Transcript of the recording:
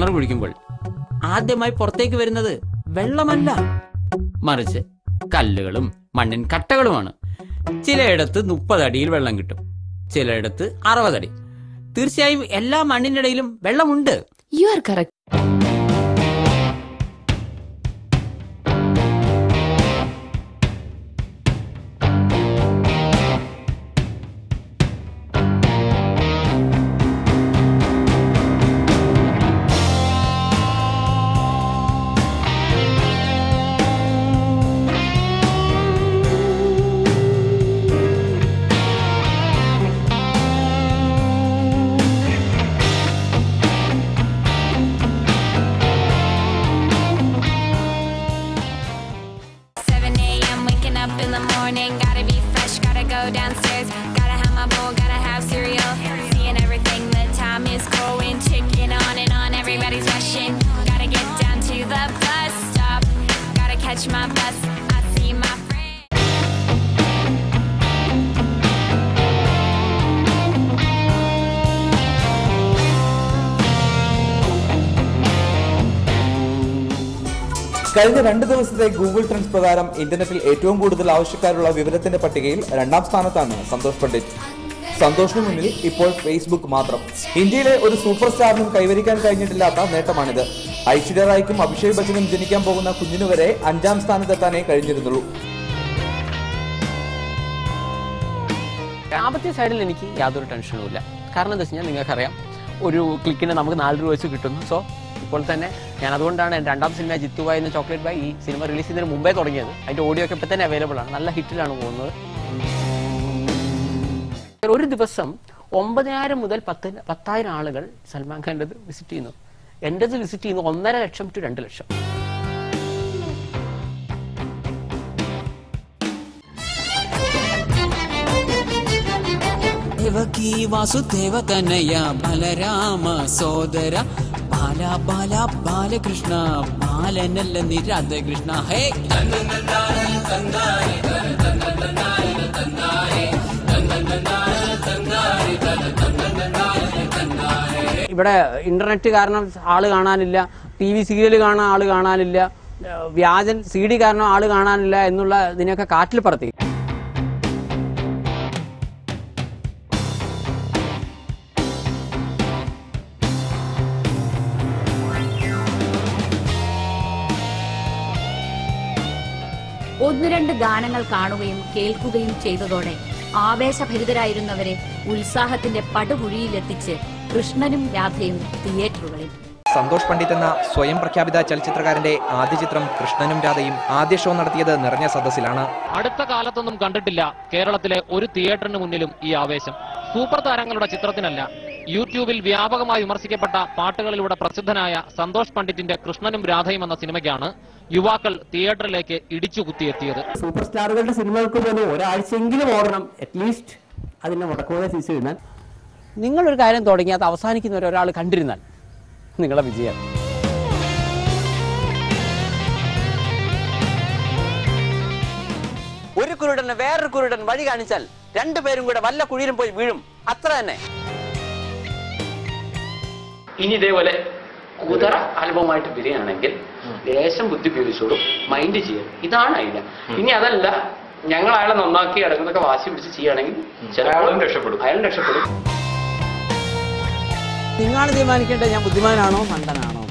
കിണർ കുഴിക്കുമ്പോൾ ആദ്യമായി പുറത്തേക്ക് വരുന്നത് വെള്ളമല്ല, മറിച്ച് കല്ലുകളും മണ്ണിൻ കട്ടകളുമാണ്. ചിലയിടത്ത് 30 അടിയിൽ വെള്ളം കിട്ടും, ചിലയിടത്ത് 60 അടി. തീർച്ചയായും എല്ലാ മണ്ണിനിടയിലും വെള്ളമുണ്ട്. You are correct. Downstairs, gotta have my bowl, gotta have cereal, seeing everything, the time is going, ticking on and on, everybody's rushing, gotta get down to the bus stop, gotta catch my bus, I see my friend. കഴിഞ്ഞ 2 ദിവസത്തെ Google trends പ്രകാരം ഇന്റർനെറ്റിൽ ഏറ്റവും കൂടുതൽ ആവശ്യക്കാരുള്ള വിവരത്തിന്റെ പട്ടികയിൽ 2ാം സ്ഥാനത്താണ് സന്തോഷ് പണ്ഡിറ്റ്. സന്തോഷിന് മുന്നിൽ ഇപ്പോൾ ഫേസ്ബുക്ക് മാത്രം. ഇന്ത്യയിലെ ഒരു സൂപ്പർ സ്റ്റാറിനും കൈവരിക്കാൻ കഴിഞ്ഞിട്ടില്ലാത്ത നേട്ടമാണിത്. ഐശ്വര്യ റായ്ക്കും അഭിഷേക് ബച്ചനും ജനിക്കാൻ പോകുന്ന കുഞ്ഞിനു വരെ 5ാം സ്ഥാനത്തെത്താനേ കഴിഞ്ഞിരുന്നുള്ളൂ. സാമ്പത്തിക സൈഡിൽ എനിക്ക് യാതൊരു ടെൻഷനും ഇല്ല. കാരണം എന്താ വെച്ച് കഴിഞ്ഞാൽ നിങ്ങൾക്കറിയാം, ഒരു ക്ലിക്കിന് നമുക്ക് 4 രൂപ വെച്ച് കിട്ടുന്നു. സോ ഇപ്പോൾ തന്നെ ഞാൻ അതുകൊണ്ടാണ് എൻ്റെ 2ാം സിനിമ ജിത്തുബായ് എന്ന ചോക്ലേറ്റ് ബായ് ഈ സിനിമ റിലീസ് ചെയ്യുന്നതിന് മുമ്പേ തുടങ്ങിയത്. അതിൻ്റെ ഓഡിയോ ഒക്കെ ഇപ്പം തന്നെ അവൈലബിൾ ആണ്. നല്ല ഹിറ്റിലാണ് പോകുന്നത്. ഒരു ദിവസം 9,000 മുതൽ 10,000 ആളുകൾ സൽമാൻ ഖാൻ്റെത് വിസിറ്റ് ചെയ്യുന്നു. എൻ്റെത് വിസിറ്റ് ചെയ്യുന്നു 1.5 ലക്ഷം to 2 ലക്ഷം. ദേവകി വാസുദേവ തനയ ബലരാമ സോദര ബാല ബാല ബാലകൃഷ്ണ ബാലനല്ല നിരാധകൃഷ്ണ. ഹേ ഇവിടെ ഇന്റർനെറ്റ് കാരണം ആള് കാണാനില്ല, TV സീരിയൽ കാണാൻ ആള് കാണാനില്ല, വ്യാജൻ CD കാരണം ആള് കാണാനില്ല എന്നുള്ള ഇതിനൊക്കെ കാറ്റിൽ പറത്തി. ഒന്ന് രണ്ട് ഗാനങ്ങൾ കാണുകയും കേൾക്കുകയും ചെയ്തതോടെ ആവേശഭരിതരായിരുന്നവരെ ഉത്സാഹത്തിന്റെ പടുകുഴിയിലെത്തിച്ച് കൃഷ്ണനും രാധയും തിയേറ്ററുകളിൽ. സന്തോഷ് പണ്ഡിറ്റ് എന്ന സ്വയം പ്രഖ്യാപിത ചലച്ചിത്രകാരന്റെ ആദ്യ ചിത്രം കൃഷ്ണനും രാധയും ആദ്യ ഷോ നടത്തിയത് നിറഞ്ഞ സദസ്സിലാണ്. അടുത്ത കാലത്തൊന്നും കണ്ടിട്ടില്ല കേരളത്തിലെ ഒരു തിയേറ്ററിന് മുന്നിലും ഈ ആവേശം. സൂപ്പർ താരങ്ങളുടെ ചിത്രത്തിനല്ല, യൂട്യൂബിൽ വ്യാപകമായി വിമർശിക്കപ്പെട്ട പാട്ടുകളിലൂടെ പ്രസിദ്ധനായ സന്തോഷ് പണ്ഡിറ്റിന്റെ കൃഷ്ണനും രാധയും എന്ന സിനിമയ്ക്കാണ് യുവാക്കൾ തിയേറ്ററിലേക്ക് ഇടിച്ചു കുത്തിയെത്തിയത്. സൂപ്പർ സ്റ്റാറുകളുടെ സിനിമകൾക്ക് പോലും ഒരാഴ്ചയെങ്കിലും ഓടണം, അറ്റ്ലീസ്റ്റ് അതിന്റെ മുടക്കോടെ തിരിച്ചു കഴിഞ്ഞാൽ. നിങ്ങളൊരു കാര്യം തുടങ്ങി അത് അവസാനിക്കുന്ന ഒരാൾ കണ്ടിരുന്നാൽ നിങ്ങളെ വിജയം. ഒരു കുരുടന് വേറൊരു കുരുടൻ വഴി കാണിച്ചാൽ 2 പേരും കൂടെ വല്ല കുഴിയിലും പോയി വീഴും, അത്ര തന്നെ. ഇനി ഇതേപോലെ കുതിര ആൽബമായിട്ട് വരികയാണെങ്കിൽ ലേശം ബുദ്ധി ഉപയോഗിച്ചോടും, മൈൻഡ് ചെയ്യും. ഇതാണ് ഐഡിയ. ഇനി അതല്ല, ഞങ്ങൾ അയാളെ നന്നാക്കി ഇടക്കുന്നൊക്കെ വാശി പിടിച്ച് ചെയ്യുകയാണെങ്കിൽ അയാളും രക്ഷപ്പെടും. നിങ്ങൾ തീരുമാനിക്കേണ്ടത് ഞാൻ ബുദ്ധിമാനാണോ മണ്ടനാണോ.